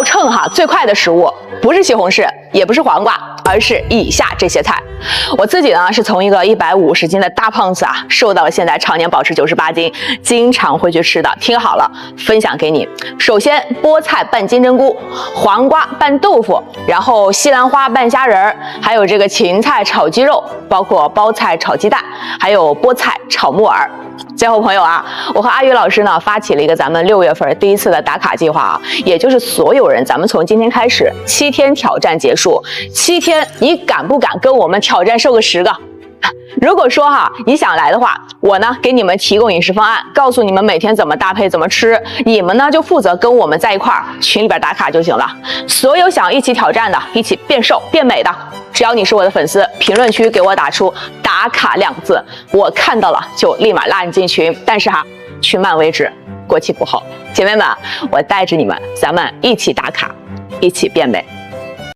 掉秤最快的食物不是西红柿，也不是黄瓜，而是以下这些菜。我自己呢是从一个150斤的大胖子瘦到了现在常年保持98斤，经常会去吃的。听好了，分享给你。首先，菠菜拌金针菇，黄瓜拌豆腐，然后西兰花拌虾仁儿，还有这个芹菜炒鸡肉，包括包菜炒鸡蛋，还有菠菜炒木耳。最后朋友我和阿宇老师呢发起了一个咱们6月份第一次的打卡计划也就是所有人，咱们从今天开始7天挑战结束，7天你敢不敢跟我们挑战瘦个10个？如果说你想来的话，我呢给你们提供饮食方案，告诉你们每天怎么搭配怎么吃，你们呢就负责跟我们在一块儿群里边打卡就行了。所有想一起挑战的，一起变瘦变美的，只要你是我的粉丝，评论区给我打出打卡2个字，我看到了就立马拉你进群。但是群满为止，过期不候。姐妹们，我带着你们，咱们一起打卡，一起变美。